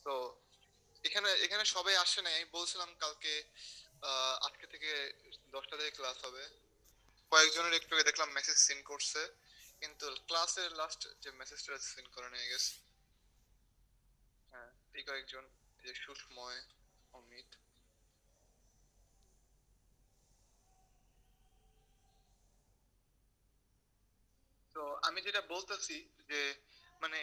তো এখানে এখানে সবাই আসে নাই। আমি বলছিলাম কালকে আজকে থেকে 10টা থেকে ক্লাস হবে। কয়েকজনের একটু আগে দেখলাম মেসেজ সিন করছে, কিন্তু ক্লাসের লাস্ট যে মেসেজটা সিন করে নিয়ে গেছে। হ্যাঁ, এই কয়েকজন, এই যে সুষময়, অমিত। তো আমি যেটা বলতেছি যে মানে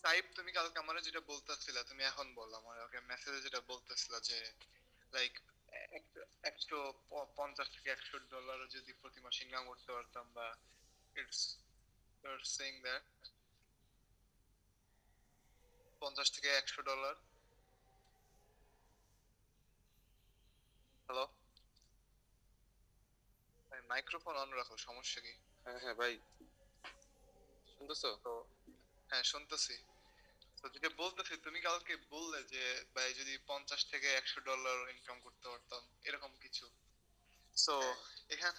সাইব, তুমি কালকে আমার যেটা বলতেছিলা তুমি এখন বলো আমার ওকে মেসেজে যেটা বলতেছিলা যে লাইক 150 থেকে $100 যদি প্রতি মাসে ইনকাম করতে পারতাম, বা ইটস সেইং দ্যাট 50 থেকে $100। হ্যালো, মাইক্রোফোন অন রাখো, সমস্যা কি? হ্যাঁ হ্যাঁ ভাই, শুনতেছো? তো হ্যাঁ, শুনতেছি। তো যেটা বলতেছি, তুমি কালকে বললে যে ভাই যদি $50 থেকে $100 ইনকাম করতে পারতাম, এরকম কিছু। সো হ্যাঁ, এখানে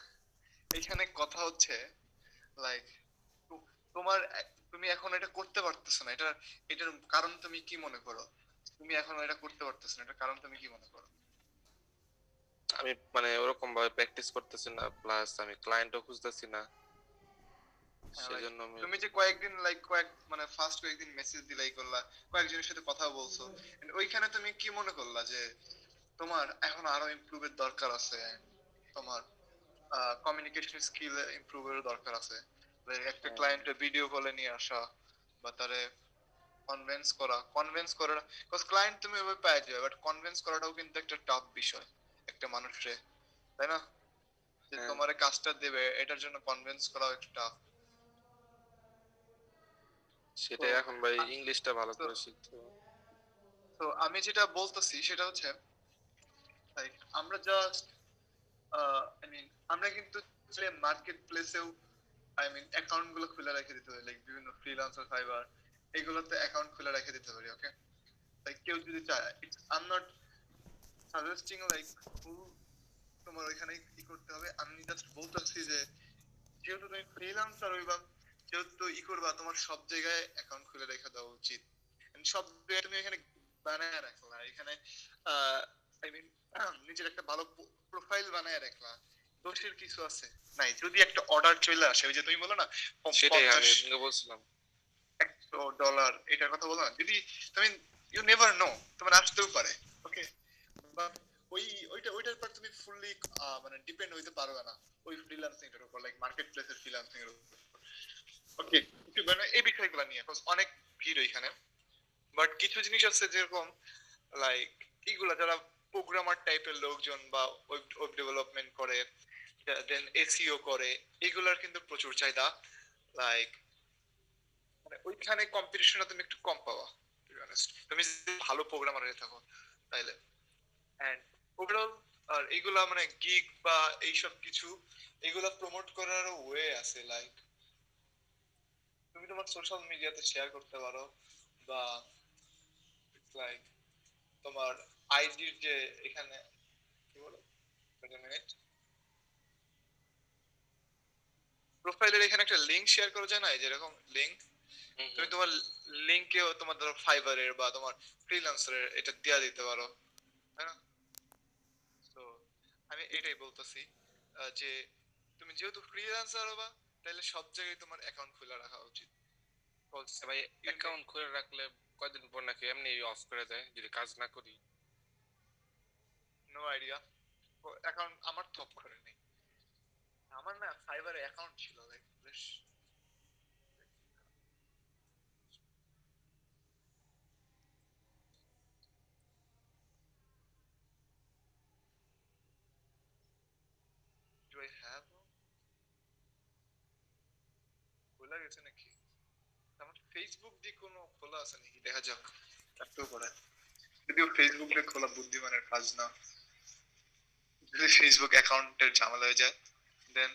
এখানে কথা হচ্ছে লাইক তোমার তুমি এখন এটা করতে পারতেছো না, এটার কারণ তুমি কি মনে করো? তুমি এখন এটা করতে পারতেছো না, এটার কারণ তুমি কি মনে করো? আমি মানে ওরকম ভাবে প্র্যাকটিস করতেছি না, প্লাস আমি ক্লায়েন্টও খুঁজতেছি না, হ্যাঁ, লাইক সেজন্য আমি তুমি যে কয়েকদিন লাইক মানে ফার্স্ট কয়েকদিন মেসেজ দিলাই করলা, কয়েকজনের সাথে কথা বলছো, and ওইখানে তুমি কি মনে করলা যে তোমার এখন আরো ইমপ্রুভের দরকার আছে, তোমার কমিউনিকেশন স্কিল ইমপ্রুভের দরকার আছে, একটা হ্যাঁ, ক্লায়েন্টের ভিডিও কলে নিয়ে আসা, বা তারে কনভিন্স করা, বিকজ ক্লায়েন্ট তুমি ওইভাবে পাওয়া যাবে, বাট কনভিন্স করাটাও কিন্তু একটা টাফ বিষয় একটা মানুষরে, তাই না? যে হ্যাঁ, তোমার কাজটা দেবে, এটার জন্য কনভিন্স করাও একটা টাফ। তো সেটাই এখন ভাই আ- ইংলিশটা ভালো তো করে শিখতে হবে। তো আমি যেটা বলতেছি সেটা হচ্ছে লাইক আমরা জাস্ট আই মিন আমরা কিন্তু মার্কেট প্লেসেও আই মিন অ্যাকাউন্ট গুলো খুলে রেখে দিতে পারি, লাইক বিভিন্ন ফ্রিল্যান্সার, ফাইবার, এগুলোতে অ্যাকাউন্ট খুলে রেখে দিতে পারি। ওকে, লাইক কেউ যদি চায়, I am not suggesting like হু তোমার ওইখানে কি করতে হবে, আমি জাস্ট বলতেছি যে যেহেতু তুমি ফ্রিল্যান্সার হইবা, যেহেতু করবা, তোমার সব জায়গায় অ্যাকাউন্ট খুলে রেখে দেওয়া উচিত। And সব জায়গায় তুমি এখানে বানায় রাখলা, এখানে আই মিন নিজের একটা ভালো প্রোফাইল বানায় রাখলা, দোষের কিছু আছে নাই? যদি একটা অর্ডার চলে আসে, ওই যে তুমি বলো না সেটাই আমি 50 ওদিনকে বলছিলাম। $100 এটার কথা বলো না, যদি তুমি, ইউ নেভার নো, তোমার আসতেও পারে। ওকে, বাট ওই ওইটার পর তুমি ফুললি মানে ডিপেন্ড হইতে পারবে না ওই ফ্রিল্যান্সিং এর উপর, লাইক মার্কেট প্লেসের ফ্রিল্যান্সিং এর উপর। ওকে, মানে এই বিষয়গুলো নিয়ে অনেক ভিড় ওইখানে। বাট কিছু জিনিস আছে যেরকম লাইক এইগুলা যারা প্রোগ্রামার টাইপের লোকজন, বা ওয়েব ডেভেলপমেন্ট করে, দেন এসইও করে, এগুলার কিন্তু প্রচুর চাহিদা। লাইক মানে ওইখানে কম্পিটিশনটা তুমি একটু কম পাওয়া, টু বি অনেস্ট, তুমি যদি ভালো প্রোগ্রামার হয়ে থাকো তাইলে। এন্ড ওভারঅল, আর এইগুলা মানে গিগ বা এইসব কিছু, এগুলা প্রমোট করার ওয়ে আছে, লাইক তুমি তোমার সোশ্যাল মিডিয়াতে শেয়ার করতে পারো, বা লাইক তোমার আইডির যে এখানে কি বলে, মিনিট, প্রোফাইলের এখানে একটা লিংক শেয়ার করা যায় না, এই যেরকম লিংক, হুম তুমি হুম। তোমার লিংকেও তোমার ধরো ফাইবারের বা তোমার ফ্রিল্যান্সারের এটা দেয়া দিতে পারো, তাই না? তো আমি এটাই বলতেছি যে তুমি যেহেতু ফ্রিল্যান্সার হবা, তাহলে সব জায়গায় তোমার অ্যাকাউন্ট খোলা রাখা উচিত। আচ্ছা ভাই, অ্যাকাউন্ট খুলে রাখলে কয়দিন পর নাকি এমনি অফ করে দেয় যদি কাজ না করি? নো আইডিয়া, অ্যাকাউন্ট আমার তো অফ করে নেই। আমার না ফাইবারে অ্যাকাউন্ট ছিল, লাইক বেশ। ডু আই হ্যাভ, খোলা গেছে নাকি? আমার ফেসবুক দিয়ে কোনো খোলা আছে নাকি দেখা যাক, থাকতেও পারে। যদিও ফেসবুক দিয়ে খোলা বুদ্ধিমানের কাজ না, যদি ফেসবুক অ্যাকাউন্টের ঝামেলা হয়ে যায়, দেন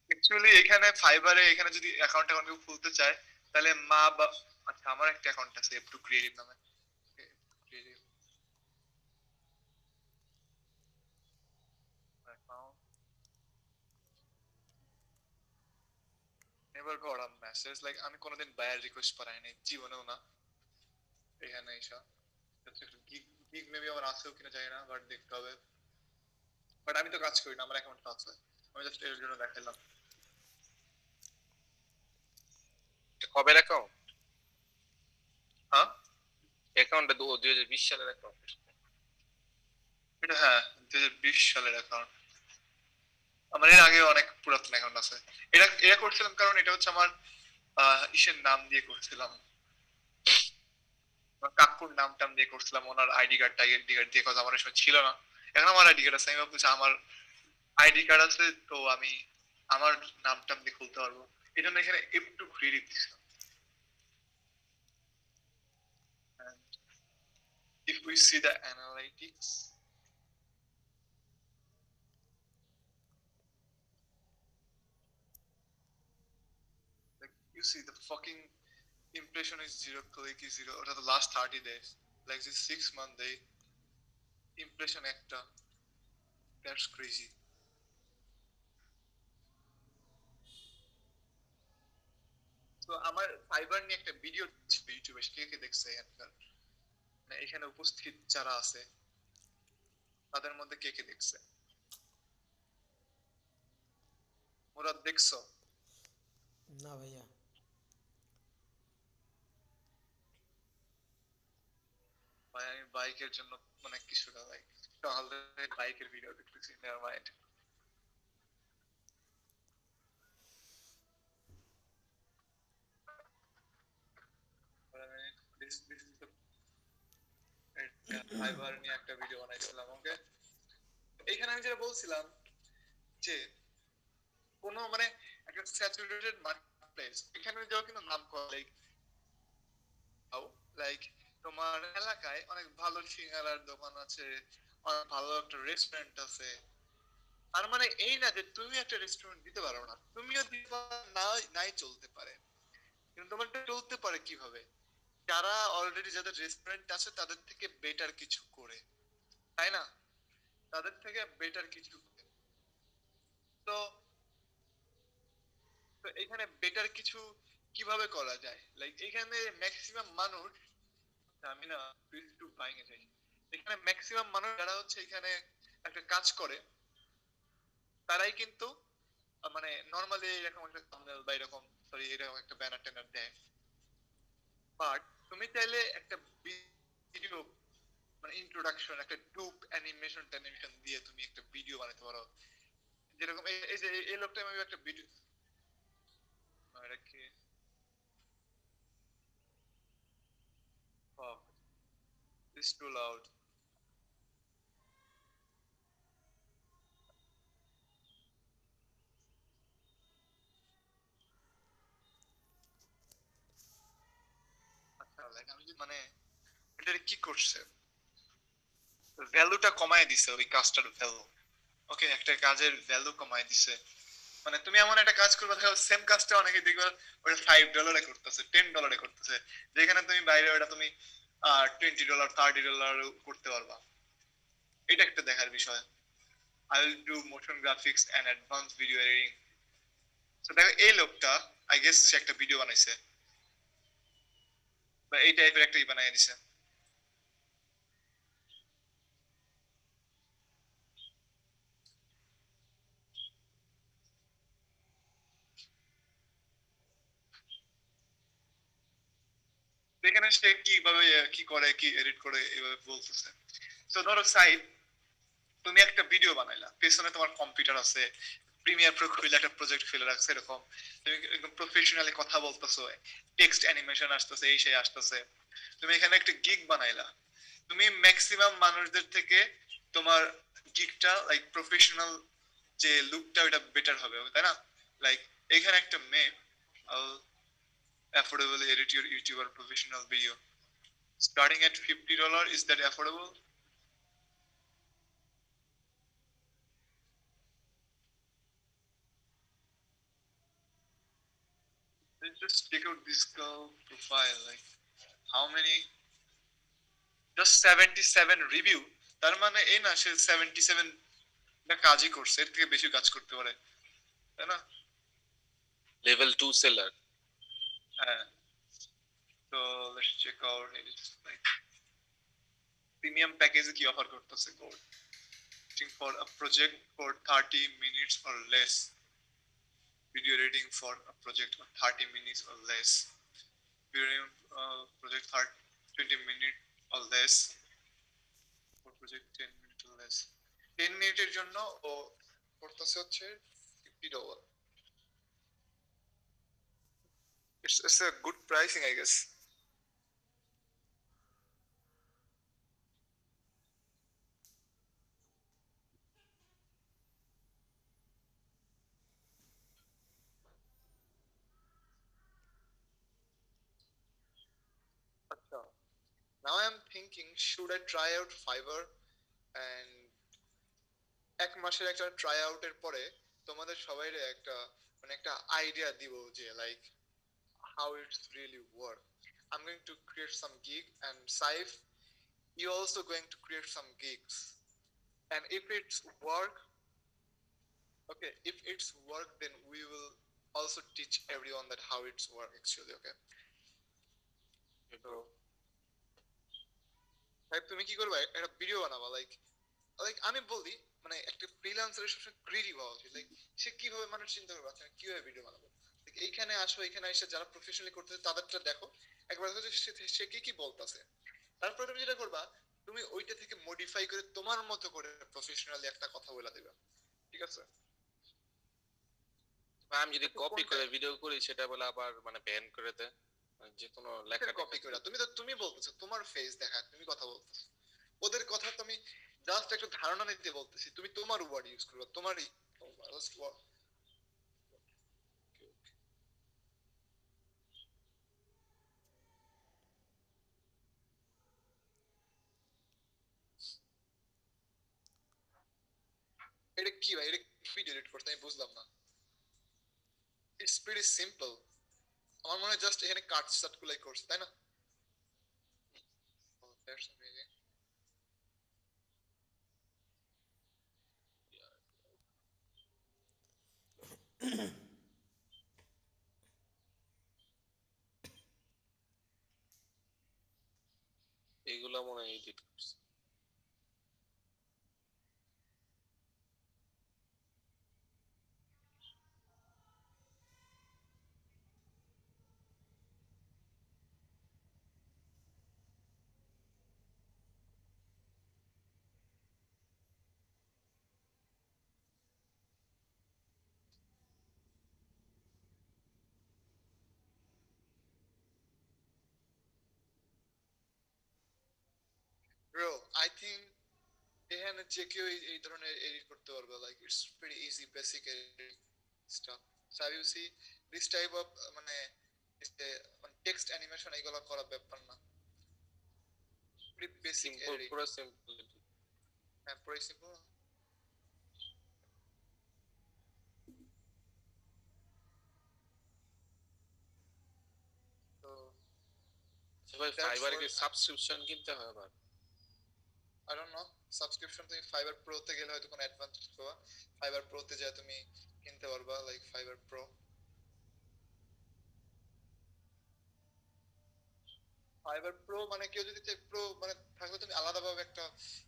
অ্যাকচুয়ালি এখানে ফাইবারে এখানে যদি অ্যাকাউন্ট কেউ খুলতে চায়, তাহলে মা বা, আচ্ছা আমার একটা অ্যাকাউন্ট আছে একটু ক্রিয়েটিভ নামে, ক্রিয়েটিভ অ্যাকাউন্ট, মেসেজ, লাইক আমি কোনোদিন বায়ার রিকোয়েস্ট পাঠাই নাই জীবনেও না। এখানে এসা গিগ গিগ মেবি আমার আছেও কিনা জানি না, বাট দেখতে হবে। বাট আমি তো কাজ করি না, আমার অ্যাকাউন্ট আছে, আমি জাস্ট এর জন্য দেখাইলাম। কবের অ্যাকাউন্ট? হ্যাঁ অ্যাকাউন্টটা 2020 সালের অ্যাকাউন্ট। এটা, হ্যাঁ 2020 সালের অ্যাকাউন্ট। আমার এর আগে অনেক পুরাতন অ্যাকাউন্ট আছে। এটা এটা করছিলাম কারণ এটা হচ্ছে আমার ইসের নাম দিয়ে করছিলাম, আমার কাকুর নাম টাম দিয়ে করছিলাম, ওনার আইডি কার্ড দিয়ে, কথা আমার সময় ছিল না। এখন আমার আইডি কার্ড আছে, আমি ভাবছি আমার আইডি কার্ড আছে তো আমি আমার নাম টাম দিয়ে খুলতে পারবো, এই জন্য এখানে একটু ক্রেডিট দিচ্ছিলাম। If we see the analytics, like you see the fucking impression is zero, click is zero, or the last 30 days, like this 6 month day impression একটা, that's crazy. তো আমার ফাইবার নিয়ে একটা ভিডিও ইউটিউবে, কে কে দেখছে এখানকার, মানে এখানে উপস্থিত যারা আছে তাদের মধ্যে কে কে দেখছে? ওরা দেখছো? না ভাইয়া। ভাই আমি বাইকের জন্য মানে কিছুটা লাইক তাহলে বাইকের ভিডিও দেখতেছি, never mind. This is the fibre নিয়ে একটা ভিডিও বানাইছিলাম, ওকে। এইখানে আমি যেটা বলছিলাম যে কোনো মানে একটা স্যাচুরেটেড মার্কেট প্লেস, এখানে যাও কিন্তু নাম করা লাইক লাইক তোমার এলাকায় অনেক ভালো সিঙ্গারার দোকান আছে, অনেক ভালো একটা রেস্টুরেন্ট আছে। আর মানে এই না যে তুমি একটা রেস্টুরেন্ট দিতে পারো না, তুমিও দিতে পারো না, নাই চলতে পারে, কিন্তু তোমার চলতে পারে কিভাবে? যারা অলরেডি যাদের রেস্টুরেন্ট আছে তাদের থেকে বেটার কিছু করে, তাই না? তাদের থেকে বেটার কিছু করে। তো তো এখানে বেটার কিছু কিভাবে করা যায়, লাইক এখানে ম্যাক্সিমাম মানুষ, আমি না একটু বাইঙে যাই, এখানে ম্যাক্সিমাম মানুষ যারা হচ্ছে এখানে একটা কাজ করে তারাই কিন্তু মানে নরমালি এরকম একটা থাম্বনেল বা এরকম, সরি এরকম একটা ব্যানার ট্যানার দেয়। বাট তুমি চাইলে একটা ভিডিও মানে ইন্ট্রোডাকশন, একটা টুক অ্যানিমেশন ট্যানিমেশন দিয়ে তুমি একটা ভিডিও বানাতে পারো, যেরকম এই যে এই লোকটা আমি একটা ভিডিও, এটা কি ইজ টু লাউড। আচ্ছা লাইক আমি যে মানে এটা কি করছে, ভ্যালুটা কমায় দিছে, ওই কাজটার ভ্যালু, ওকে একটা কাজের ভ্যালু কমায় দিছে। মানে তুমি এমন একটা কাজ করবে, দেখো সেম কাজটা অনেকে দেখবে ওটা $5 করতেছে, $10 করতেছে, যেখানে তুমি বাইরে ওটা তুমি $20 $30 করতে পারবা। এটা একটা দেখার বিষয়। I will do motion graphics and advance video editing. তো দেখো এই লোকটা আই গেস সে একটা ভিডিও বানাইছে বা এই টাইপের একটা বানাই দিছে। এখানে সে কিভাবে কি করে, কি এডিট করে এভাবে বলতেছে। তো ধরো সাইড, তুমি একটা ভিডিও বানাইলা, পেছনে তোমার কম্পিউটার আছে, প্রিমিয়ার প্রো খুলে একটা প্রজেক্ট ফেলে রাখছে এরকম, তুমি একদম প্রফেশনালি কথা বলতেছো, টেক্সট অ্যানিমেশন আসতেছে, এই সেই আসতেছে, তুমি এখানে একটা গিগ বানাইলা, তুমি ম্যাক্সিমাম মানুষদের থেকে তোমার গিগটা লাইক প্রফেশনাল যে লুকটা ওটা বেটার হবে, তাই না? লাইক এখানে একটা মেয়ে affordable edit your YouTube or professional video starting at $50, is that affordable? Let's just check out this girl profile, like how many, just 77 review, তার মানে এই না সে 77 টা কাজই করছে, এর থেকে বেশি কাজ করতে পারে, তাই না? Level 2 seller. let's check out it's like premium package কি অফার করতেছে gold for a project for 30 minutes or less video editing for a project for 30 minutes or less video project 20 minutes or less for project 10 minutes or less 10 মিনিটের জন্য ও করতেছে হচ্ছে $50 it's a good pricing I guess now I am thinking should I try out Fiverr and এক মাসের একটা try আউটের পরে তোমাদের সবাইরে একটা মানে একটা আইডিয়া দিব যে like how it's really work I'm going to create some gig and Saif you also going to create some gigs and if it's work okay if it's work then we will also teach everyone that how it's work actually okay so Saif তুমি কি করবে একটা video বানাবা like আমি বলি মানে একটা ফ্রিল্যান্সারের সবসময় creative হওয়া উচিত লাইক সে কিভাবে মানুষ চিন্তা করবে আচ্ছা আমি কিভাবে ভিডিও বানাবো এইখানে আসো এখানে এসে যারা প্রফেশনালি করতেছে তাদেরটা দেখো একবার হচ্ছে সে কি কি বলতেছে তারপরে তুমি যেটা করবা তুমি ওইটা থেকে মডিফাই করে তোমার মতো করে প্রফেশনালি একটা কথা বলে দিবে ঠিক আছে আমি যদি কপি করে ভিডিও করি সেটা বলে আবার মানে ব্যান করে দেয় যে কোনো লেখা কপি করে তুমি বলতেছো তোমার ফেস দেখা তুমি কথা বলতেছো ওদের কথা তুমি জাস্ট একটা ধারণা নিতে বলতেছি তুমি তোমার ওয়ার্ড ইউজ করবে তোমারই এটা কি ভাই এটা কি ডিলিট করতে আমি বুঝলাম না ইটস প্রিটি সিম্পল আমার মনে হয় জাস্ট এখানে কাট সাট গুলাই করছে তাই না দ্যাটস অ্যামেজিং এইগুলা মনে হয় এডিট করছে ব্রো আই থিংক এখানে যে কেউ এই ধরনের এডিট করতে পারবে like it's pretty easy basic editing stuff so you see this type of মানে টেক্সট অ্যানিমেশন এগুলো করা ব্যাপার না প্রিটি বেসিক সিম্পল এডিট পুরো সিম্পল হ্যাঁ পুরো সিম্পল তো ভাই ফাইবারে কি সাবস্ক্রিপশন কিনতে হয় আবার I don't know সাবস্ক্রিপশন তুমি ফাইবার প্রো তে গেলে হয়তো কোনো অ্যাডভান্টেজ পাবা ফাইবার প্রো তে যা তুমি কিনতে পারবা like fibre pro fibre pro মানে কেউ যদি প্রো মানে থাকলে তুমি আলাদাভাবে একটা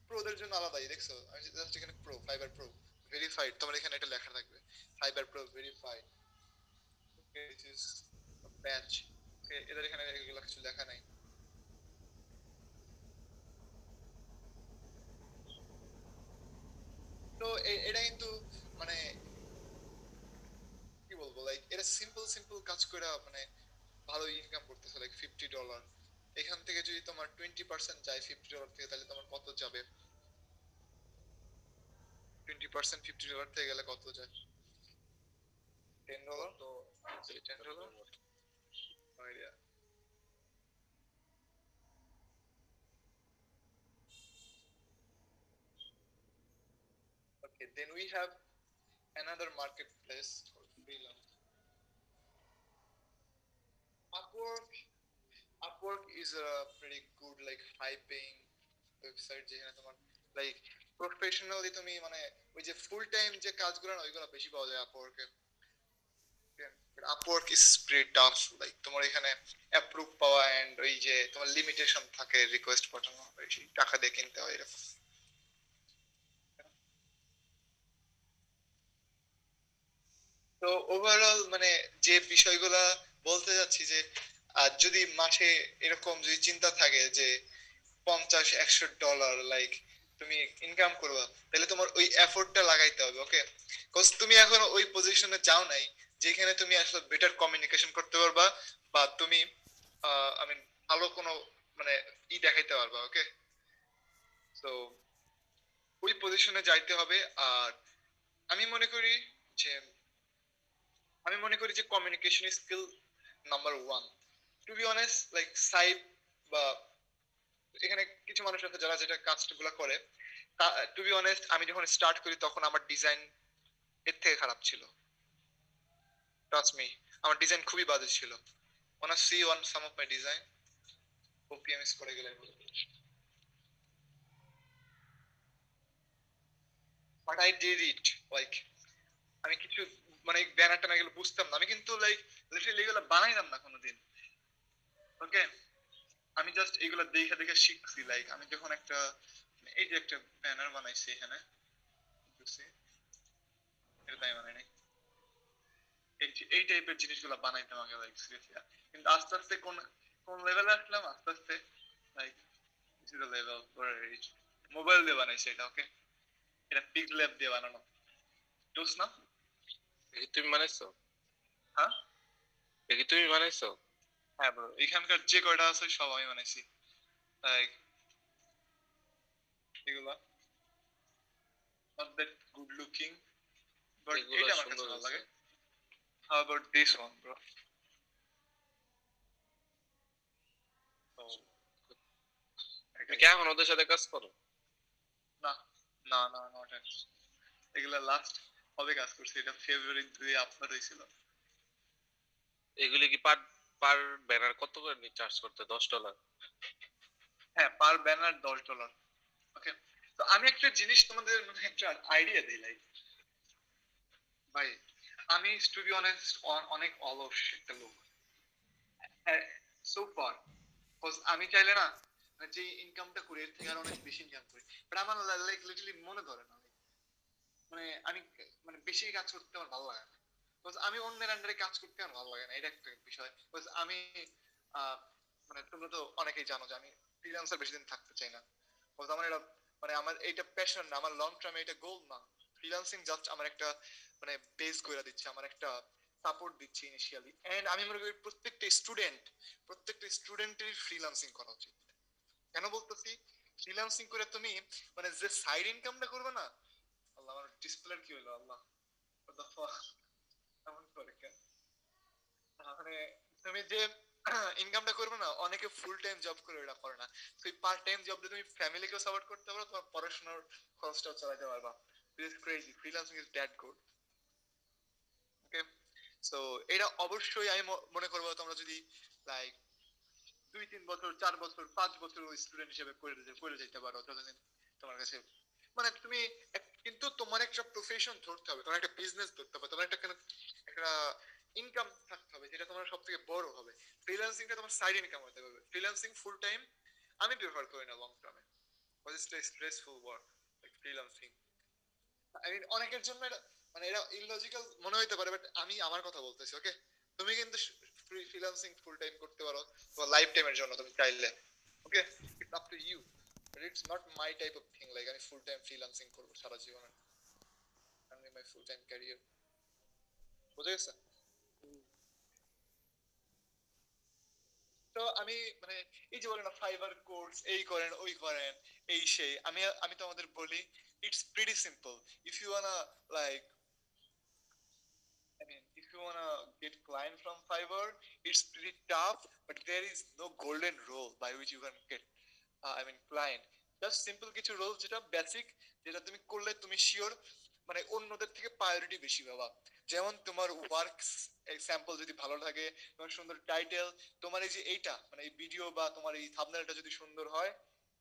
প্রোদের জন্য আলাদাই দেখছো আমি জাস্ট এখানে প্রো ফাইবার প্রো ভেরিফাইড তোমার এখানে এটা লেখা থাকবে fibre pro verified okay this is batch okay এদের এখানে এগুলো কিছু লেখা নাই তো এটা কিন্তু মানে কি বলবো লাইক এটা সিম্পল কাজ করে মানে ভালো ইনকাম করতেছে লাইক $50 এখান থেকে যদি তোমার 20% যায় $50 থেকে তাহলে তোমার কত যাবে 20% $50 থেকে গেলে কত যায় $10 তো $10 idea okay then we have another marketplace for freelance Upwork is a pretty good like high paying website যেখানে তোমার like professionally তুমি মানে ওই যে ফুল টাইম যে কাজগুলো না ওইগুলো বেশি পাওয়া যায় Upwork A Upwork is pretty tough, like তোমার এখানে অ্যাপ্রুভ পাওয়া এন্ড ওই যে তোমার লিমিটেশন থাকে রিকোয়েস্ট পাঠানো, ওই সেই টাকা দিয়ে কিনতে হয় এরকম। তো ওভারঅল মানে যে বিষয়গুলা বলতে যাচ্ছি যে যদি মাসে এরকম যদি চিন্তা থাকে যে 50-100 ডলার লাইক তুমি ইনকাম করবা, তাহলে তোমার ওই এফোর্টটা লাগাইতে হবে, ওকে? কজ তুমি এখন ওই পজিশনে যাও নাই যেখানে তুমি আসলে বেটার কমিউনিকেশন করতে পারবা বা তুমি আই মিন ভালো কোনো মানে দেখাইতে পারবা, ওকে? তো ওই পজিশনে যাইতে হবে। আর আমি মনে করি যে communication skill number 1। To be honest, like side বা এখানে কিছু মানুষ আছে যারা যেটা কাজগুলো করে, টু বি অনেস্ট আমি যখন স্টার্ট করি তখন আমার ডিজাইন এর থেকে খারাপ ছিল, ট্রাস্ট মি। আমার ডিজাইন খুবই বাজে ছিল। wanna see on some of my design? OPMS করে গেলে but I did it, like আমি কিছু মানে ব্যানার টানা গেলে বুঝতাম না, আমি কিন্তু লাইক লিটারালি এগুলো বানাইতাম না কোনোদিন, ওকে? আমি জাস্ট এগুলো দেখে দেখে শিখছি। লাইক আমি যখন একটা এই যে একটা ব্যানার বানাইছি এখানে, বুঝছি এটা তাই বানাই নাই, এই টাইপের জিনিসগুলো বানাইতাম আগে, লাইক সিরিয়াসলি। কিন্তু আস্তে আস্তে কোন কোন লেভেলে আসলাম, আস্তে আস্তে like this is the level where I reach. Mobile দিয়ে বানাইছি এটা, ওকে? এটা পিক ল্যাব দিয়ে বানানো, দোস না? এটা কি তুমি বানাইছো? হ্যাঁ এটা কি তুমি বানাইছো? হ্যাঁ ব্রো, এখানকার যে কয়টা আছে সব আমি বানাইছি। লাইক এগুলা not that good looking, but এগুলো এটা আমার কাছে সুন্দর ভালো হয়েছে। লাগে। How about this one, bro? তুমি কি এখন ওদের সাথে কাজ করো? না না না, নট এট। এগুলা লাস্ট হবে কাজ করছি, এটা ফেব্রুয়ারি 2 আপলোড হয়েছিল। এগুলি কি পার পার ব্যানার কত করে চার্জ করতে? $10? হ্যাঁ, পার ব্যানার $10। ওকে, তো আমি একটা জিনিস তোমাদের মানে একটা আইডিয়া দিই, লাইক ভাই আমি টু বি অনেস্ট অনেক অলস একটা লোক সো ফার। আমি চাইলে না মানে যে ইনকামটা করি এর থেকে আর অনেক বেশি ইনকাম করি, বাট আমার লাইক লিটারালি মনে ধরে না। মানে আমি মানে বেশি কাজ করতে আমার ভালো লাগে না, বিকজ আমি অন্যের আন্ডারে কাজ করতে আমার ভালো লাগে না, এটা একটা বিষয়। বিকজ আমি আহ, মানে তোমরা তো অনেকেই জানো যে আমি ফ্রিল্যান্সার বেশি দিন থাকতে চাই না। বিকজ আমার এটা মানে আমার এইটা প্যাশন না, আমার লং টার্মে এটা গোল না। ফ্রিল্যান্সিং জাস্ট আমার একটা মানে বেস কইরা দিচ্ছে, আমার একটা সাপোর্ট দিচ্ছে ইনিশিয়ালি। এন্ড আমি মনে করি প্রত্যেকটা স্টুডেন্টের ফ্রিল্যান্সিং করা উচিত। কেন বলতেছি? ফ্রিল্যান্সিং করে তুমি মানে যে সাইড ইনকামটা করবে না, আল্লাহ আমার ডিসপ্লের কি হলো, আল্লাহ what the fuck? এমন করে কেন? মানে তুমি যে ইনকামটা করবে না, অনেকে ফুল টাইম জব করে এটা করে না। তো এই পার্ট টাইম জব দিয়ে তুমি ফ্যামিলিকেও সাপোর্ট করতে পারো, তোমার পড়াশোনার খরচটাও চালাতে পারবা। This is crazy, freelancing is that good, okay? So এটা অবশ্যই আমি মনে করবো তোমরা যদি লাইক 2-3 বছর 4 বছর 5 বছর ওই স্টুডেন্ট হিসেবে করে যেতে পারো, ততদিন তোমার কাছে মানে তুমি কিন্তু তোমার একটা প্রফেশন ধরতে হবে, তোমার একটা বিজনেস ধরতে হবে, তোমার একটা ইনকাম থাকতে হবে যেটা তোমার সব থেকে বড় হবে। ফ্রিল্যান্সিংটা তোমার সাইড ইনকাম হতে হবে। ফ্রিল্যান্সিং ফুল টাইম আমি প্রেফার করি না লং টার্মে, because it's stressful work like freelancing. I mean অনেকের জন্য এটা মানে এটা ইললজিক্যাল মনে হতে পারে, বাট আমি আমার কথা বলতেছি, ওকে? তুমি কিন্তু ফ্রিল্যান্সিং ফুল টাইম করতে পারো তোমার লাইফ টাইমের জন্য তুমি চাইলে, okay? It's up to you, but it's not my type of thing like আমি ফুল টাইম ফ্রিল্যান্সিং করবো সারা জীবনে, আমি মাই ফুল টাইম ক্যারিয়ার। বুঝে গেছে? তো আমি মানে এই যে বলেন না ফাইবার কোর্স এই করেন ওই করেন এই সেই, আমি আমি তো আমাদের বলি it's pretty simple. If you wanna like I mean, if you wanna get client from Fiverr, it's pretty tough, but there is no golden rule by which you can get, client. Just simple কিছু role যেটা basic, যেটা তুমি করলে তুমি sure মানে অন্যদের থেকে priority বেশি পাবা। যেমন তোমার ওয়ার্ক স্যাম্পল যদি ভালো লাগে, তোমার সুন্দর টাইটেল, তোমার এই যে এইটা মানে এই ভিডিও বা তোমার এই থাম্বনেলটা যদি সুন্দর হয়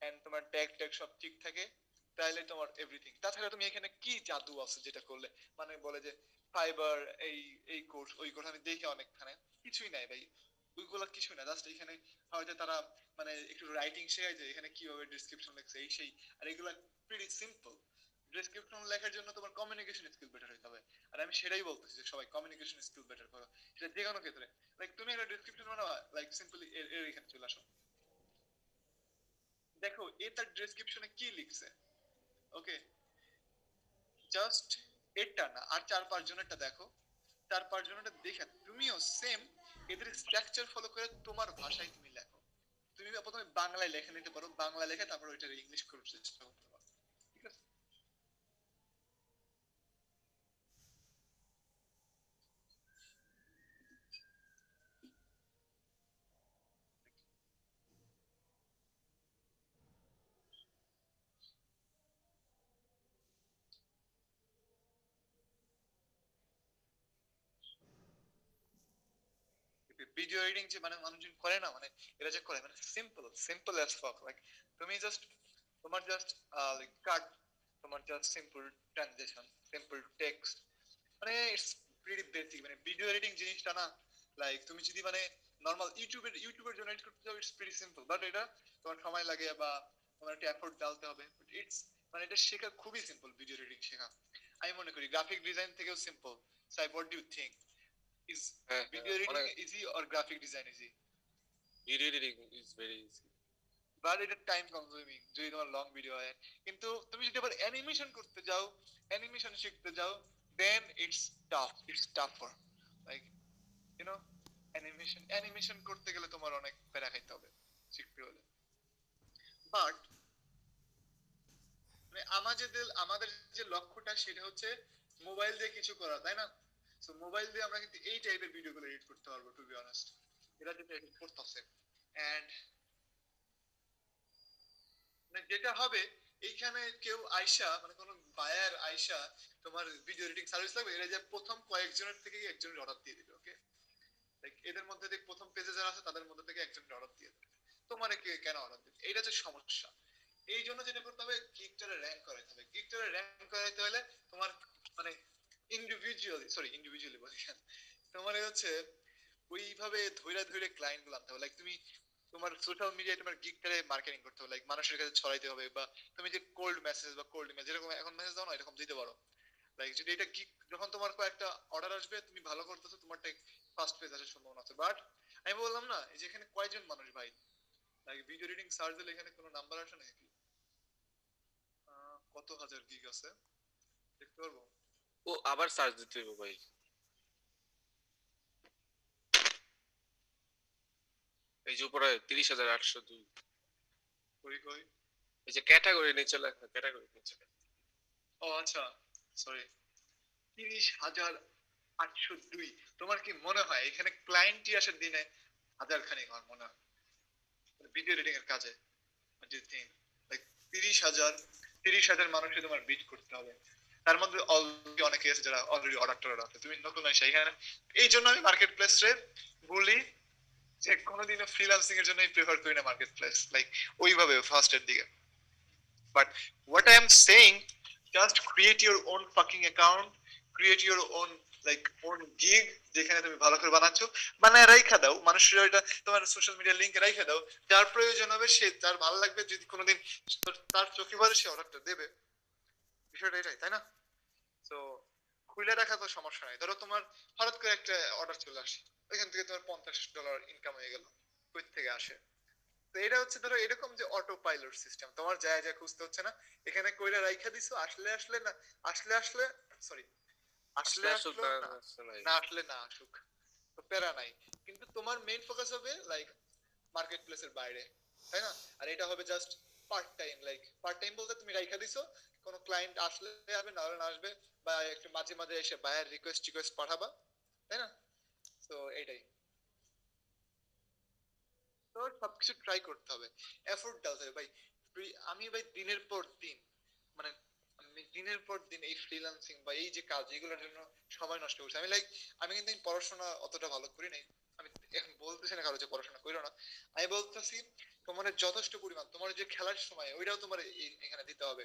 এন্ড তোমার ট্যাগ ট্যাগ সব ঠিক থাকে, তাহলে তোমার এভরিথিং। তাছাড়া তুমি এখানে কি জাদু আছে যেটা করলে মানে বলে যে ফাইবার এই এই কোর্স ওই কোর্স আমি দেখি অনেকখানে, কিছুই নাই ভাই, ওইগুলো কিছুই না, জাস্ট এখানে হয়তো তারা মানে একটু রাইটিং শেখায় যে এখানে কিভাবে ডেসক্রিপশন লেখছে এই সেই, আর এগুলো প্রিটি সিম্পল। ডেসক্রিপশন লেখার জন্য তোমার কমিউনিকেশন স্কিল বেটার হতে হবে, আর আমি সেটাই বলতেছি যে সবাই কমিউনিকেশন স্কিল বেটার করো, সেটা যে কোনো ক্ষেত্রে। লাইক তুমি একটা ডেসক্রিপশন বানাবা, লাইক সিম্পলি এর এর এখানে চলে আসো, দেখো এ তার ডেসক্রিপশনে কি লিখছে, ওকে, জাস্ট এটা না আর 4-5 জনেরটা দেখো, 4-5 জনেরটা দেখে তুমিও সেম এদের স্ট্রাকচার ফলো করে তোমার ভাষায় তুমি লেখো। তুমি প্রথমে বাংলায় লেখে নিতে পারো, বাংলা লেখে তারপর ওইটা ইংলিশ করার চেষ্টা করতে পারো, ঠিক আছে? ভিডিও এডিটিং যে মানে মানুষজন করে না, মানে এরা যে করে মানে সিম্পল সিম্পল অ্যাজ ফাক, লাইক তুমি জাস্ট তোমার জাস্ট লাইক কাট, তোমার just simple transition, simple text, মানে ইটস প্রিটি বেসিক। মানে ভিডিও এডিটিং জিনিসটা না, লাইক তুমি যদি মানে নরমাল ইউটিউবের জন্য এডিট করতে যাও, ইটস প্রিটি সিম্পল, বাট এটা তোমার সময় লাগে বা তোমার একটা এফোর্ট ডালতে হবে, বাট ইটস মানে এটা শেখা খুবই সিম্পল, ভিডিও এডিটিং শেখা আমি মনে করি গ্রাফিক ডিজাইন থেকেও simple. Sai what do you think, is হ্যাঁ হ্যাঁ, ভিডিও এডিটিং অনেক easy or graphic design easy? Video editing is very easy. But এটা টাইম কনজিউমিং যদি তোমার লং ভিডিও হয়, কিন্তু তুমি যদি আবার অ্যানিমেশন করতে যাও, অ্যানিমেশন শিখতে যাও, then it's tougher, like you know, animation করতে গেলে তোমার অনেক প্যারা খাইতে হবে শিখতে হলে। বাট মানে আমাদের যে লক্ষ্যটা সেটা হচ্ছে মোবাইল দিয়ে কিছু করা, তাই না? সো মোবাইল দিয়ে আমরা কিন্তু এই টাইপের ভিডিওগুলো এডিট করতে পারবো, টু বি অনেস্ট। এটা যেটা এডিট করতেছে, এন্ড মানে যেটা হবে এইখানে কেউ আইসা মানে কোনো বায়ার আইসা তোমার ভিডিও এডিটিং সার্ভিস লাগবে, এরা যে প্রথম কয়েকজনের থেকে একজনের অর্ডার দিয়ে দিবে, ওকে, লাইক এদের মধ্যে থেকে প্রথম পেজে যারা আছে তাদের মধ্যে থেকে একজনের অর্ডার দিয়ে দেবে, তোমার কে কেন অর্ডার দিবে, এইটা হচ্ছে সমস্যা। এই জন্য যেটা করতে হবে, গিগটারে র্যাঙ্ক করাইতে হবে। গিগটারে র্যাঙ্ক করাইতে হলে তোমার মানে ইন্ডিভিজুয়ালি বলি কেন, তোমার হচ্ছে ওইভাবে ধইরা ধইরা ক্লায়েন্ট গুলো আনতে হবে, লাইক তুমি তোমার সোশ্যাল মিডিয়ায় তোমার গিগটারে মার্কেটিং করতে হবে, লাইক মানুষের কাছে ছড়াইতে হবে, বা তুমি যে কোল্ড মেসেজ বা কোল্ড ইমেল যেরকম এখন মেসেজ দাও না এরকম দিতে পারো। লাইক যদি এটা গিগ যখন তোমার কয়েকটা অর্ডার আসবে, তুমি ভালো করতেছো, তোমারটা ফার্স্ট পেজ আসার সম্ভাবনা আছে। বাট আমি বললাম না এই যে এখানে কয়জন মানুষ ভাই, লাইক ভিডিও এডিটিং সার্চ দিলে এখানে কোনো নাম্বার আসে নাকি? কত হাজার গিগ আছে দেখতে পারবো? ও আবার সার্চ দিতে হবে ভাই। এই যে উপরে 30,802। কই কই, এই যে ক্যাটাগরি নিচে লেখা, ক্যাটাগরি নিচে লেখা। ও আচ্ছা, সরি, 30,802। তোমার কি মনে হয় এখানে ক্লায়েন্টই আসার দিনে হাজার খানিক আমার মনে হয় ভিডিও এডিটিং এর কাজে? লাইক 30,000 মানুষকে তোমার বিট করতে হবে, তার মধ্যে অলরেডি অনেকে আছে যারা অলরেডি অর্ডার টর্ডার আছে, তুমি নতুন আইসা এখানে। এই জন্য আমি মার্কেট প্লেস রে বলি যে কোনোদিনও ফ্রিল্যান্সিং এর জন্য প্রেফার করি না মার্কেট প্লেস, লাইক ওইভাবে ফার্স্টের দিকে। But what I am saying, just create your own fucking account, create your own like own gig, যেখানে তুমি ভালো করে বানাচ্ছো, বানায় রাইখা দাও, মানুষের ওইটা তোমার সোশ্যাল মিডিয়া লিংকে রাইখা দাও, যার প্রয়োজন হবে সে, যার ভালো লাগবে, যদি কোনোদিন তার চোখে পড়ে সে অর্ডারটা দেবে, বিষয়টা এটাই, তাই না? তো খুলে রাখা তো সমস্যা নাই, ধরো তোমার হঠাৎ করে একটা অর্ডার চলে আসে, ওইখান থেকে তোমার $50 ইনকাম হয়ে গেল, কই থেকে আসে? তো এটা হচ্ছে ধরো এরকম যে অটো পাইলট সিস্টেম, তোমার যায় যায় খুঁজতে হচ্ছে না, এখানে কইরা রাইখা দিছো, আসলে আসলে না আসলে আসলে সরি আসলে আসলে আসলো না না, আসলে নাই। না আসলে না আসুক, তো প্যারা নাই। কিন্তু তোমার মেইন ফোকাস হবে লাইক মার্কেট প্লেসের বাইরে, তাই না? আর এটা হবে just part time, like part time বলতে তুমি রাইখা দিছো, কোনো ক্লায়েন্ট আসলে আসবে, না হলে না আসবে, বা একটু মাঝে মাঝে এসে বায়ার রিকোয়েস্ট পাঠাবা, তাই না? তো এইটাই, তো সবকিছু ট্রাই করতে হবে, এফোর্ট ডালতে হবে ভাই। আমি ভাই দিনের পর দিন মানে আমি দিনের পর দিন এই ফ্রিল্যান্সিং বা এই যে কাজ এগুলোর জন্য সময় নষ্ট করছি আমি, লাইক আমি কিন্তু এই পড়াশোনা অতটা ভালো করি নাই, আমি এখন বলতেছি না কারো যে পড়াশোনা করো না, আমি বলতেছি তোমার যথেষ্ট পরিমাণ তোমার যে খেলার সময় ওইটাও তোমার এখানে দিতে হবে,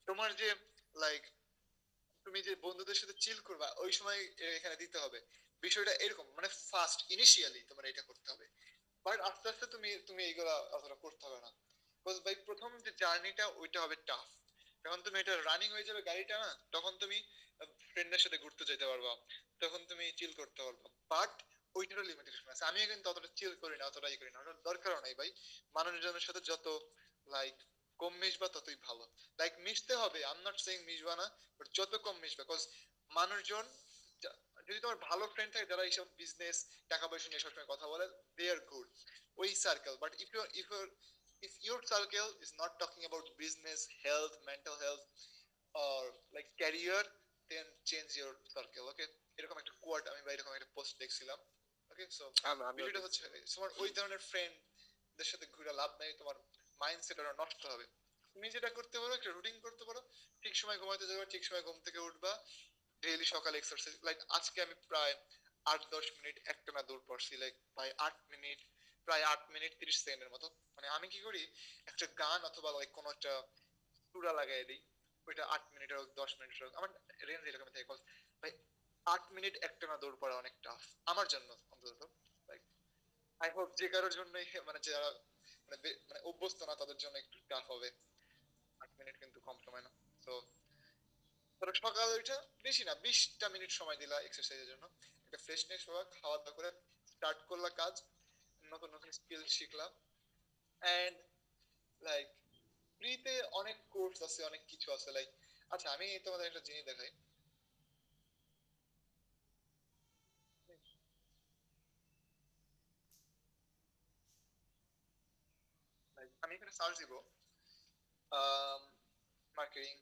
তোমার যে লাইক টু তুমি যে বন্ধুদের সাথে চিল করবা ওই সময় এখানে দিতে হবে। বিষয়টা এরকম, মানে ফার্স্ট ইনিশিয়ালি তোমার এটা করতে হবে, বাট আস্তে আস্তে তুমি তুমি এইগুলা অতটা করতে হবে না। বিকজ ভাই প্রথম যে জার্নিটা ওইটা হবে টাফ। যখন তুমি এটা রানিং হয়ে যাবে গাড়িটা না, তখন তুমি ফ্রেন্ডের সাথে ঘুরতে যেতে পারবা, তখন তুমি চিল করতে পারবা। বাট ওইটারও লিমিটেশন আছে। আমিও কিন্তু অতটা চিল করি না, অতটাই করি না, ওটার দরকারও নাই ভাই। মানুষজনের সাথে যত লাইক কম মিশবা ততই ভালো। লাইক মিশতে হবে, আই এম নট সেইং মিশবা না, বাট যত কম মিশবা, বিকজ মানুষজন যদি তোমার ভালো ফ্রেন্ড থাকে যারা এইসব বিজনেস টাকা পয়সা নিয়ে সবসময় কথা বলে, দে আর গুড, ওই circle. But if your circle is not talking about business, health, mental health, or like career, then change your circle. Okay, এরকম একটা কোয়াট আমি বা এরকম একটা পোস্ট দেখছিলাম। ওকে, সো আমিও বিষয়টা দেখছি। হচ্ছে তোমার ওই ধরনের ফ্রেন্ডদের সাথে ঘুরে লাভ নাই, তোমার মাইন্ডসেট আরো নষ্ট হবে। তুমি যেটা করতে পারো একটা রুটিন করতে পারো, ঠিক সময় ঘুমাতে যাবে, ঠিক সময় ঘুম থেকে উঠবা, ডেইলি সকালে এক্সারসাইজ। লাইক আজকে আমি প্রায় 8-10 মিনিট একটানা দৌড় পড়ছি, লাইক প্রায় 8 মিনিট 30 সেকেন্ডের মতো। মানে আমি কি করি, একটা গান অথবা লাইক কোনো একটা সুরা লাগাই দিই, ওইটা 8 মিনিটের হোক 10 মিনিটের হোক, আমার রেঞ্জ এরকম থাকে। ভাই 8 মিনিট একটানা দৌড় পড়া অনেক টাফ আমার জন্য অন্তত। লাইক আই হোপ যে কারোর জন্যই, মানে যারা মানে অভ্যস্ত না তাদের জন্য একটু টাফ হবে। 8 মিনিট কিন্তু কম সময় না। তো ধরো সকাল ওইটা বেশি না 20টা মিনিট সময় দিলা এক্সারসাইজের জন্য, একটা ফ্রেশনেস হওয়া, খাওয়া দাওয়া করে স্টার্ট করলা কাজ, নতুন নতুন স্কিল শিখলা। এন্ড লাইক ফ্রিতে অনেক কোর্স আছে, অনেক কিছু আছে। লাইক আচ্ছা আমি তোমাদের একটা জিনিস দেখাই। আমি এখানে সার্চ দিব মার্কেটিং।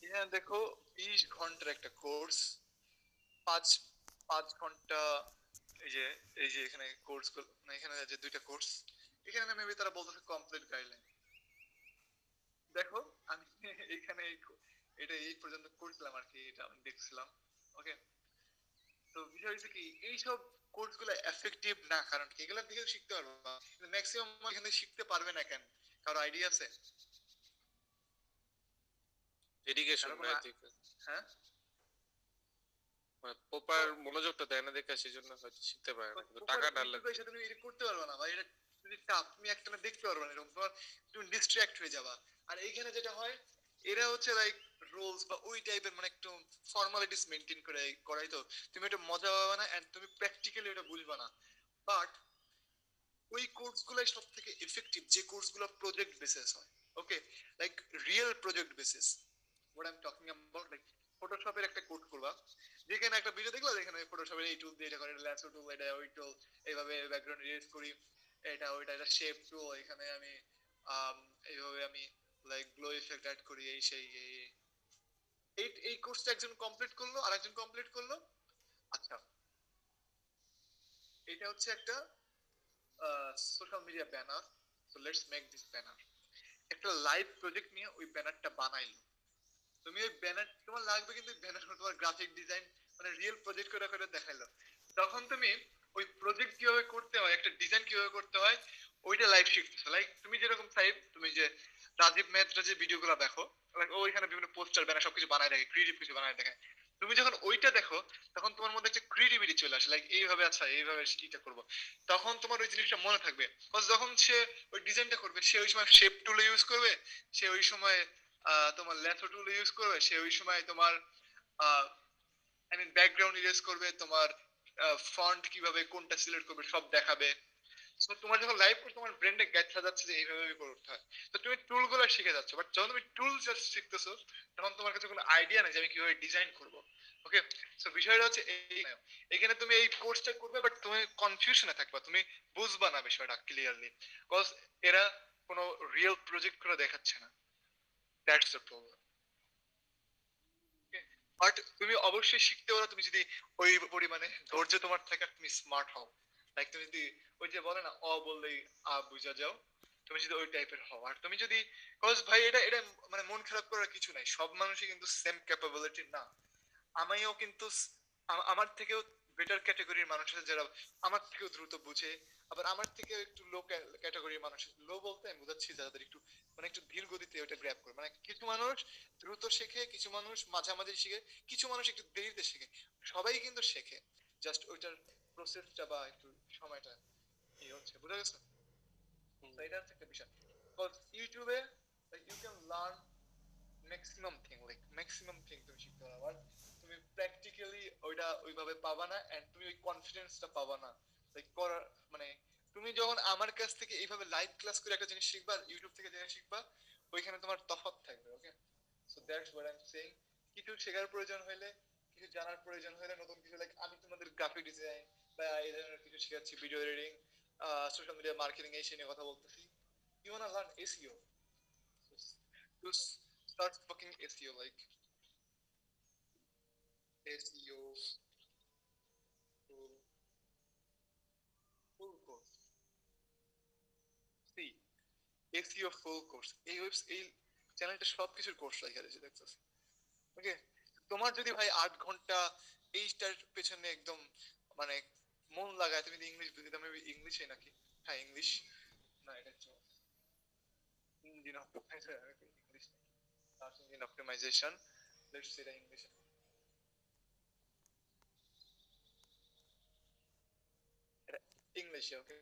এখানে দেখো 20 ঘন্টার একটা কোর্স, 5 5 ঘন্টা। এই যে এখানে কোর্স, মানে এখানে যে দুইটা কোর্স, এখানে মেবি তারা বলতেছে কমপ্লিট গাইডলাইন। দেখো আমি এখানে এটা এই পর্যন্ত করছিলাম আর কি, এটা আমি দেখছিলাম। ওকে, তো বিষয় হচ্ছে কি, এইসব কোর্স গুলো এফেক্টিভ না, কারণ কি এগুলো থেকে শিখতে পারবো না, ম্যাক্সিমাম এখান থেকে শিখতে পারবে না। কেন, কারো আইডিয়া আছে? ডেডিকেশন কারো কোনো নাই ঠিক আছে। হ্যাঁ, মানে তো প্রপার মনোযোগটা দেয় না দেখে সেজন্য হয়তো শিখতে পারে না, কিন্তু প্রপার টাকাটা মনোযোগের সাথে তুমি এটা করতে পারবে না ভাই। এটা যদি চাপ, তুমি একটা না দেখতে পারবে না, এরকম তোমার তুমি ডিস্ট্রাক্ট হয়ে যাবা। আর এইখানে যেটা হয়, এরা হচ্ছে লাইক রুলস বা ওই টাইপের, মানে একটু ফর্মালিটিস মেনটেন করে করাই, তো তুমি এটা মজা পাবে না এন্ড তুমি প্র্যাকটিক্যালি এটা বুঝবা না। বাট ওই কোর্স গুলাই সব থেকে এফেক্টিভ যে কোর্স গুলো প্রজেক্ট বেসিস হয়। Okay, like real project basis, what I am talking about. Like ফটোশপের একটা কোর্স করবা, যেখানে একটা ভিডিও দেখলা, যেখানে ফটোশপের এই টুল দিয়ে এটা করে, ল্যাসো টুল, এটা ওই টুল, এইভাবে ব্যাকগ্রাউন্ড ইরেজ করি, এটা ওইটা, এটা শেপ টুল, এখানে আমি আম, এইভাবে আমি লাইক গ্লো ইফেক্ট অ্যাড করি, এই সেই এই এই কোর্সটা একজন কমপ্লিট করলো আর একজন কমপ্লিট করলো। আচ্ছা, এটা হচ্ছে একটা social media banner. So let's make this banner. একটা লাইভ প্রজেক্ট নিয়ে ওই ব্যানারটা বানাইলো। তুমি ওই ব্যানার তোমার লাগবে, কিন্তু ব্যানার তোমার গ্রাফিক ডিজাইন, মানে রিয়েল প্রজেক্ট করে করে দেখাইলো। তখন তুমি ওই প্রজেক্ট কিভাবে করতে হয়, একটা ডিজাইন কিভাবে করতে হয়, ওইটা লাইভ শিখতেছো। লাইক তুমি যেরকম সাইব, তুমি যে রাজীব মেহতার যে ভিডিওগুলো দেখো, like ও এখানে বিভিন্ন পোস্টার ব্যানার সবকিছু বানায় দেখে, ক্রিয়েটিভ কিছু বানায় দেখে। তুমি যখন ওইটা দেখো, তখন তোমার মধ্যে একটা ক্রিয়েটিভিটি চলে আসে, লাইক এইভাবে, আচ্ছা এইভাবে এটা করবো। তখন তোমার ওই জিনিসটা মনে থাকবে। যখন সে ওই ডিজাইনটা করবে, সে ওই সময় শেপ টুল ইউজ করবে, সে ওই সময় তোমার ল্যাথো টুল ইউজ করবে, সে ওই সময় তোমার আই মিন ব্যাকগ্রাউন্ড ইরেজ করবে, তোমার ফন্ট কিভাবে কোনটা সিলেক্ট করবে সব দেখাবে। তো তোমার যখন লাইভ করছো, তোমার ব্রেনে গেঁথা যাচ্ছে যে এইভাবে করতে হয়। তো তুমি টুল গুলো শিখে যাচ্ছ, বাট যখন তুমি টুল জাস্ট শিখতেছো, তখন তোমার কাছে কোনো আইডিয়া নেই যে আমি কিভাবে ডিজাইন করবো। ওকে, সো বিষয়টা হচ্ছে এখানে তুমি এই কোর্সটা করবে বাট তুমি কনফিউশনে থাকবা, তুমি বুঝবা না বিষয়টা ক্লিয়ারলি, বিকজ এরা কোনো রিয়েল প্রজেক্ট করে দেখাচ্ছে না, দ্যাটস দ্য প্রবলেম। বাট তুমি অবশ্যই শিখতে পারো তুমি যদি ওই পরিমাণে ধৈর্য তোমার থাকে আর তুমি স্মার্ট হও। লাইক তুমি যদি ওই যে বলে না অ বললেই আ বুঝা যাও, তুমি যদি ওই টাইপের হও। আর তুমি যদি, কজ ভাই এটা এটা মানে মন খারাপ করার কিছু নাই, সব মানুষই কিন্তু সেম ক্যাপাবিলিটি না। আমিও কিন্তু আমার থেকেও বেটার ক্যাটাগরির মানুষ আছে যারা আমার থেকেও দ্রুত বুঝে, আবার আমার থেকেও একটু লো ক্যাটাগরির মানুষ, লো বলতে আমি বোঝাচ্ছি যাদের একটু মানে একটু ধীর গতিতে ওটা গ্র্যাব করে, মানে কিছু মানুষ দ্রুত শেখে, কিছু মানুষ মাঝামাঝি শিখে, কিছু মানুষ একটু দেরিতে শেখে, সবাই কিন্তু শেখে, জাস্ট ওইটার প্রসেসটা বা একটু সময়টা এই হচ্ছে, বুঝা গেছে? তো এটা হচ্ছে একটা বিষয়, ইউটিউবে you can learn maximum thing তুমি শিখতে পারো। আর তুমি প্র্যাকটিক্যালি ওইটা ওইভাবে পাবা না, এন্ড তুমি ওই কনফিডেন্সটা পাবা না লাইক করার, মানে তুমি যখন আমার কাছ থেকে এইভাবে লাইভ ক্লাস করে একটা জিনিস শিখবা আর ইউটিউব থেকে যেটা শিখবা, ওইখানে তোমার তফাৎ থাকবে। Okay, so that's what I am saying. কিছু শেখার প্রয়োজন হলে, কিছু জানার প্রয়োজন হলে, নতুন কিছু লাইক আমি তোমাদের গ্রাফিক ডিজাইন বা এই ধরনের কিছু শেখাচ্ছি, video editing, social media marketing, এই নিয়ে কথা বলতেছি। You wanna learn SEO, to start fucking SEO, like SEO full, full course. See, SEO full course. এই চ্যানেলটা সবকিছুর কোর্স রাখা রয়েছে দেখতেছি। ওকে, তোমার যদি ভাই 8 ঘন্টা এইটার পেছনে একদম মানে মন লাগায়, তুমি ইংলিশ বুঝি, তুমি ইংলিশে নাকি, হ্যাঁ ইংলিশ, না এটা হচ্ছে ইঞ্জিন অপটিমাইজেশন, ইংলিশ নাকি ইঞ্জিন অপটিমাইজেশন, লেটস সে এটা ইংলিশ, এটা ইংলিশে। ওকে,